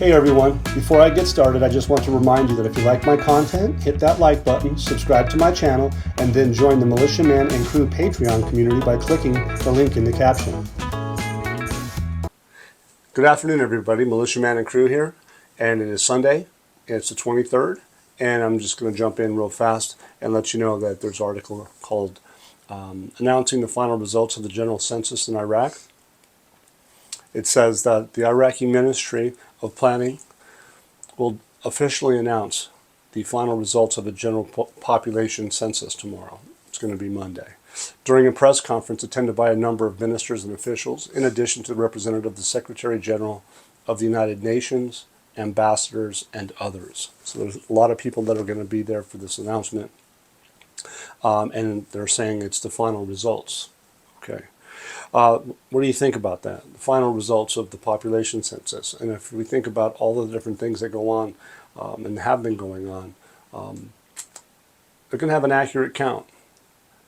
Hey everyone, before I get started, I just want to remind you that if you like my content, hit that like button, subscribe to my channel, and then join the Militia Man and Crew Patreon community by clicking the link in the caption. Good afternoon everybody, Militia Man and Crew here, and it is Sunday, it's the 23rd, and I'm just going to jump in real fast and let you know that there's an article called Announcing the Final Results of the General Census in Iraq. It says that the Iraqi Ministry of Planning will officially announce the final results of the general population census tomorrow. It's going to be Monday. During a press conference attended by a number of ministers and officials, in addition to the representative of the Secretary General of the United Nations, ambassadors, and others. So there's a lot of people that are going to be there for this announcement. And they're saying it's the final results. Okay. What do you think about that? The final results of the population census. And if we think about all the different things that go on and have been going on, they're going to have an accurate count.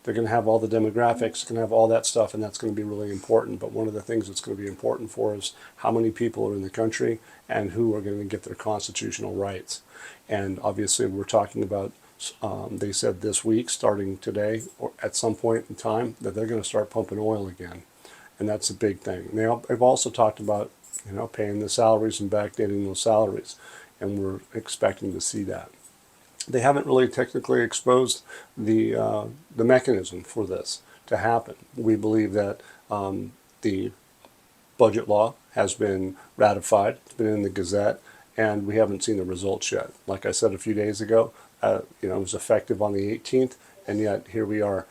They're going to have all the demographics, going to have all that stuff, and that's going to be really important. But one of the things that's going to be important for is how many people are in the country and who are going to get their constitutional rights. And obviously we're talking about they said this week, starting today, or at some point in time, that they're going to start pumping oil again. And that's a big thing. And they've also talked about, paying the salaries and backdating those salaries. And we're expecting to see that. They haven't really technically exposed the mechanism for this to happen. We believe that the budget law has been ratified. It's been in the Gazette. And we haven't seen the results yet. Like I said a few days ago, it was effective on the 18th, and yet here we are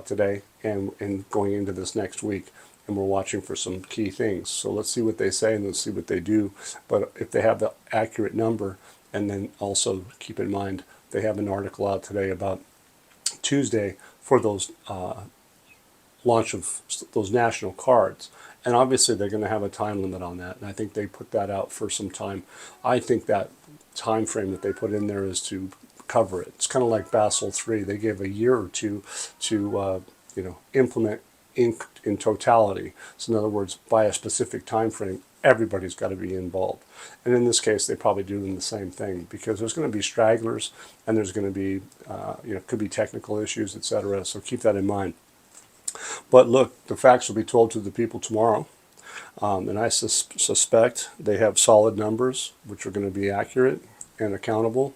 today and going into this next week, and we're watching for some key things. So let's see what they say and let's see what they do. But if they have the accurate number, and then also keep in mind, they have an article out today about Tuesday for those launch of those national cards. And obviously they're going to have a time limit on that, and I think they put that out for some time. I think that time frame that they put in there is to cover it. It's kind of like Basel III. They gave a year or two to implement in totality. So in other words, by a specific time frame, everybody's got to be involved. And in this case, they probably do the same thing, because there's going to be stragglers, and there's going to be could be technical issues, etc. So keep that in mind. But look, the facts will be told to the people tomorrow, and I suspect they have solid numbers, which are going to be accurate and accountable.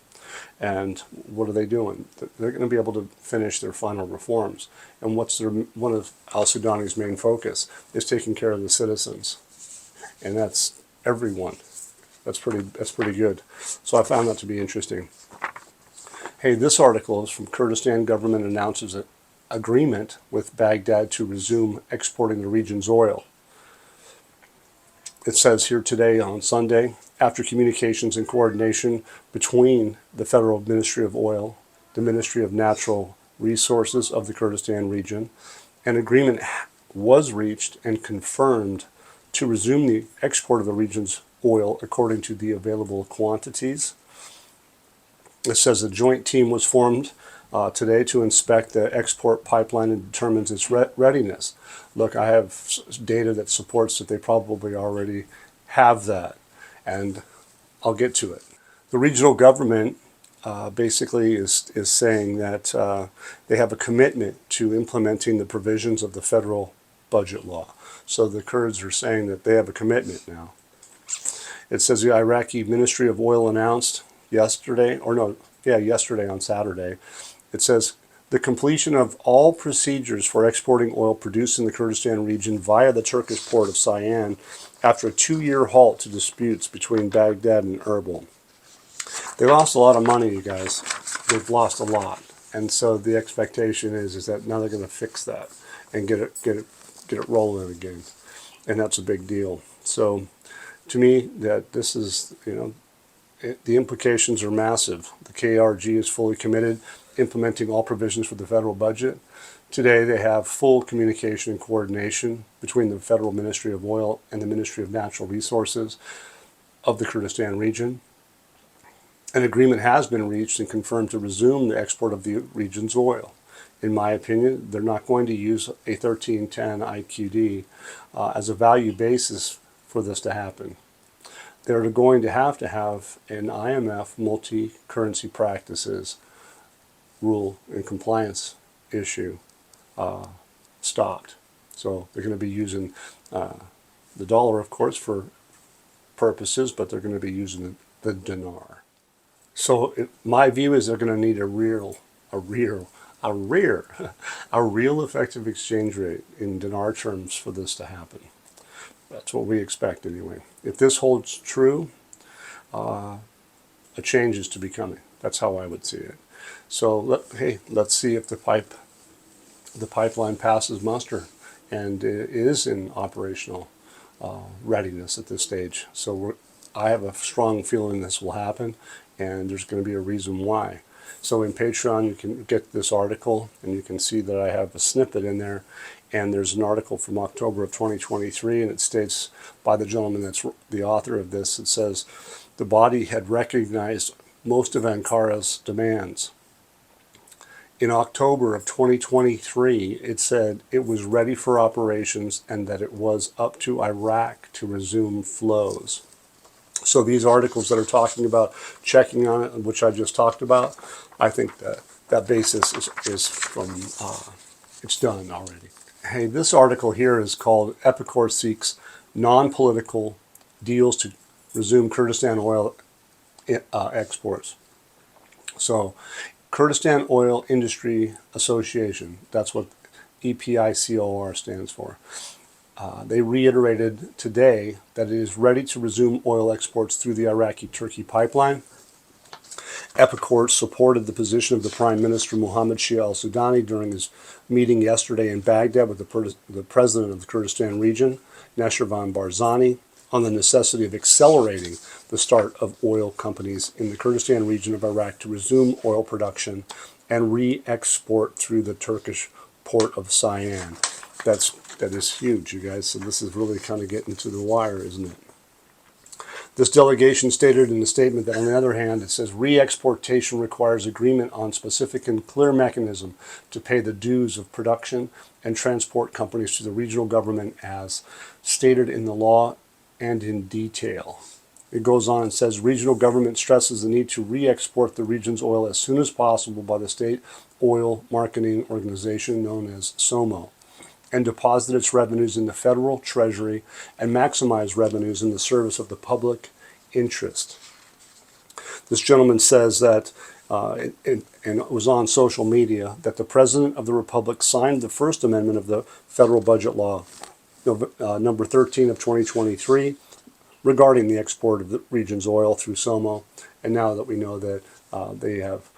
And what are they doing? They're going to be able to finish their final reforms. And one of al-Sudani's main focus is taking care of the citizens, and that's everyone. That's pretty good. So I found that to be interesting. Hey, this article is from Kurdistan government announces an agreement with Baghdad to resume exporting the region's oil. It says here today on Sunday, after communications and coordination between the Federal Ministry of Oil, the Ministry of Natural Resources of the Kurdistan region, an agreement was reached and confirmed to resume the export of the region's oil according to the available quantities. It says a joint team was formed today to inspect the export pipeline and determines its readiness. Look, I have data that supports that they probably already have that, and I'll get to it. The regional government basically is saying that they have a commitment to implementing the provisions of the federal budget law. So the Kurds are saying that they have a commitment now. It says the Iraqi Ministry of Oil announced yesterday on Saturday. It says the completion of all procedures for exporting oil produced in the Kurdistan region via the Turkish port of Ceyhan after a 2-year halt to disputes between Baghdad and Erbil. They lost a lot of money, you guys. They've lost a lot. And so the expectation is that now they're going to fix that and get it rolling again. And that's a big deal. So to me, that this is, the implications are massive. The KRG is fully committed, implementing all provisions for the federal budget. Today they have full communication and coordination between the Federal Ministry of Oil and the Ministry of Natural Resources of the Kurdistan region. An agreement has been reached and confirmed to resume the export of the region's oil. In my opinion, they're not going to use a 1310 IQD as a value basis for this to happen. they're going to have an IMF multi-currency practices rule and compliance issue stopped. So they're going to be using the dollar, of course, for purposes, but they're going to be using the dinar. So my view is they're going to need a real effective exchange rate in dinar terms for this to happen. That's what we expect anyway. If this holds true, a change is to be coming. That's how I would see it. So let's see if the pipeline passes muster and is in operational readiness at this stage. So I have a strong feeling this will happen, and there's going to be a reason why. So in Patreon, you can get this article, and you can see that I have a snippet in there. And there's an article from October of 2023, and it states by the gentleman that's the author of this, it says, the body had recognized most of Ankara's demands. In October of 2023, it said it was ready for operations and that it was up to Iraq to resume flows. So these articles that are talking about checking on it, which I just talked about, I think that basis is from, it's done already. Hey, this article here is called Epicor Seeks Non-Political Deals to Resume Kurdistan Oil Exports. So Kurdistan Oil Industry Association, that's what EPICOR stands for. They reiterated today that it is ready to resume oil exports through the Iraqi-Turkey pipeline. Epicor supported the position of the Prime Minister Mohammed Shia al-Sudani during his meeting yesterday in Baghdad with the President of the Kurdistan region, Nashirvan Barzani, on the necessity of accelerating the start of oil companies in the Kurdistan region of Iraq to resume oil production and re-export through the Turkish port of Ceyhan. That is huge, you guys. So this is really kind of getting to the wire, isn't it? This delegation stated in the statement that, on the other hand, it says re-exportation requires agreement on specific and clear mechanism to pay the dues of production and transport companies to the regional government as stated in the law and in detail. It goes on and says regional government stresses the need to re-export the region's oil as soon as possible by the State Oil Marketing Organization, known as SOMO, and deposit its revenues in the federal treasury and maximize revenues in the service of the public interest. This gentleman says that, and it was on social media, that the President of the Republic signed the First Amendment of the Federal Budget Law, number 13 of 2023, regarding the export of the region's oil through SOMO. And now that we know that they have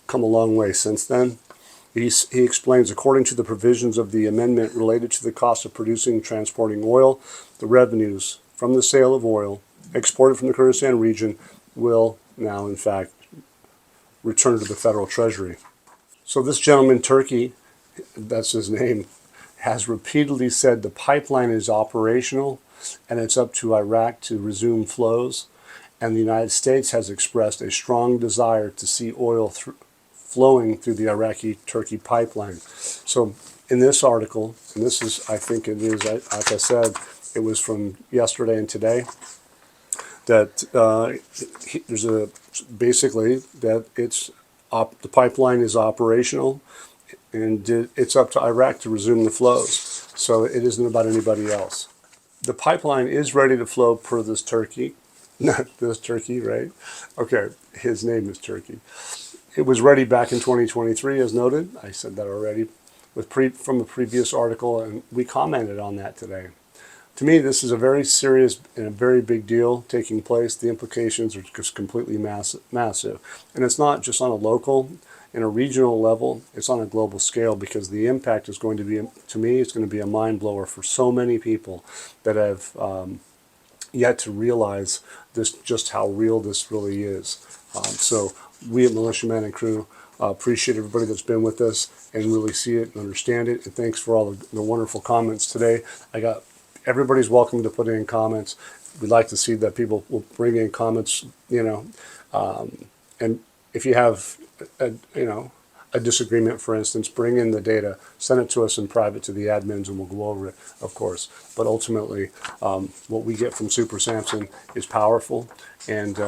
come a long way since then, he explains, according to the provisions of the amendment related to the cost of producing and transporting oil, the revenues from the sale of oil exported from the Kurdistan region will now, in fact, return to the federal treasury. So this gentleman, Turkey, that's his name, has repeatedly said the pipeline is operational and it's up to Iraq to resume flows, and the United States has expressed a strong desire to see oil flowing through the Iraqi-Turkey pipeline. So in this article, and this is, I think it is, like I said, it was from yesterday and today, that there's basically that the pipeline is operational and it's up to Iraq to resume the flows. So it isn't about anybody else. The pipeline is ready to flow per this Turkey, not this Turkey, right? Okay, his name is Turkey. It was ready back in 2023, as noted. I said that already from the previous article, and we commented on that today. To me, this is a very serious and a very big deal taking place. The implications are just completely massive. And it's not just on a local and a regional level, it's on a global scale, because the impact is going to be, to me, it's going to be a mind blower for so many people that have yet to realize just how real this really is. So we at Militia Man and Crew appreciate everybody that's been with us and really see it and understand it. And thanks for all the wonderful comments today. Everybody's welcome to put in comments. We'd like to see that people will bring in comments, and if you have, a a disagreement, for instance, bring in the data, send it to us in private to the admins, and we'll go over it, of course. But ultimately, what we get from Super Samson is powerful, and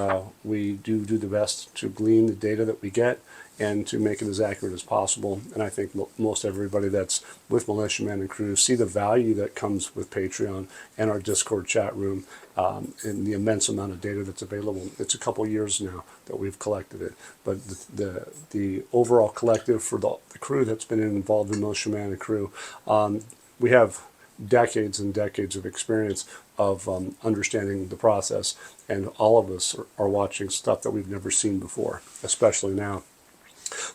we do the best to glean the data that we get and to make it as accurate as possible. And I think most everybody that's with Militia Man and Crew see the value that comes with Patreon and our Discord chat room, and the immense amount of data that's available. It's a couple years now that we've collected it, but the overall collective for the crew that's been involved in Militia Man and Crew, we have decades and decades of experience of understanding the process, and all of us are watching stuff that we've never seen before, especially now.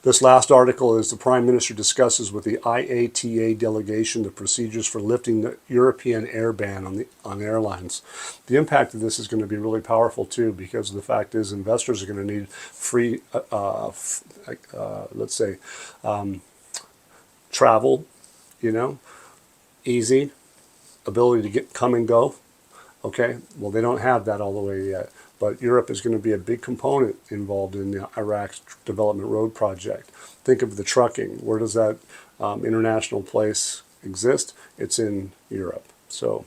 This last article is the Prime Minister discusses with the IATA delegation the procedures for lifting the European air ban on airlines. The impact of this is going to be really powerful too, because the fact is investors are going to need free, let's say, travel, easy, ability to come and go. Okay, well, they don't have that all the way yet. But Europe is going to be a big component involved in the Iraq Development Road Project. Think of the trucking. Where does that international place exist? It's in Europe. So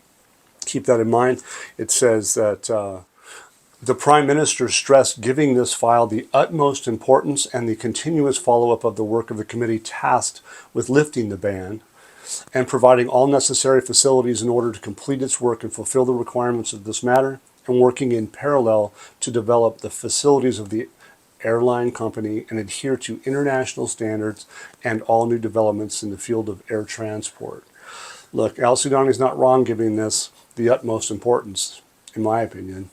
keep that in mind. It says that the Prime Minister stressed giving this file the utmost importance and the continuous follow-up of the work of the committee tasked with lifting the ban and providing all necessary facilities in order to complete its work and fulfill the requirements of this matter, and working in parallel to develop the facilities of the airline company and adhere to international standards and all new developments in the field of air transport. Look, Al-Sudani is not wrong giving this the utmost importance, in my opinion.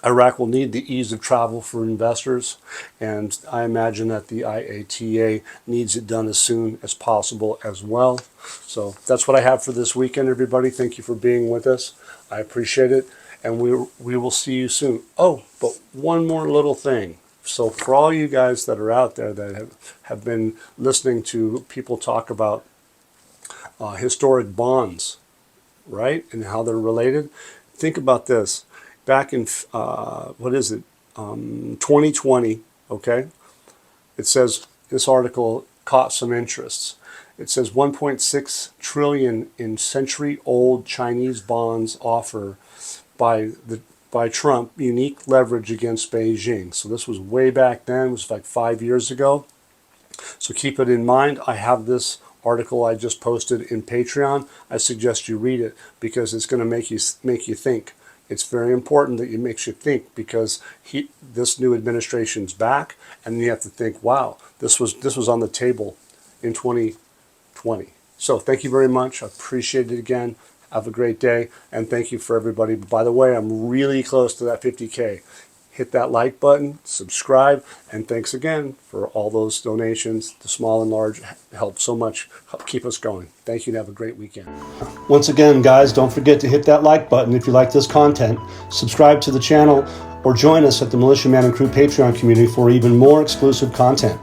Iraq will need the ease of travel for investors, and I imagine that the IATA needs it done as soon as possible as well. So that's what I have for this weekend, everybody. Thank you for being with us. I appreciate it. And we will see you soon. Oh, but one more little thing. So for all you guys that are out there that have been listening to people talk about historic bonds, right, and how they're related, think about this. Back in, 2020, okay, it says, this article caught some interests. It says 1.6 trillion in century-old Chinese bonds offer by Trump unique leverage against Beijing. So this was way back then. It was like 5 years ago. So keep it in mind. I have this article I just posted in Patreon. I suggest you read it because it's going to make you think. It's very important that it makes you think, because this new administration's back, and you have to think, wow, this was on the table in 2020. So thank you very much. I appreciate it again. Have a great day, and thank you for everybody. By the way, I'm really close to that 50K. Hit that like button, subscribe, and thanks again for all those donations. The small and large help so much. Help keep us going. Thank you, and have a great weekend. Once again, guys, don't forget to hit that like button if you like this content. Subscribe to the channel, or join us at the Militia Man and Crew Patreon community for even more exclusive content.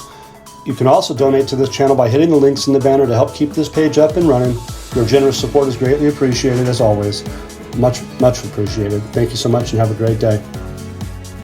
You can also donate to this channel by hitting the links in the banner to help keep this page up and running. Your generous support is greatly appreciated, as always. Much, much appreciated. Thank you so much, and have a great day.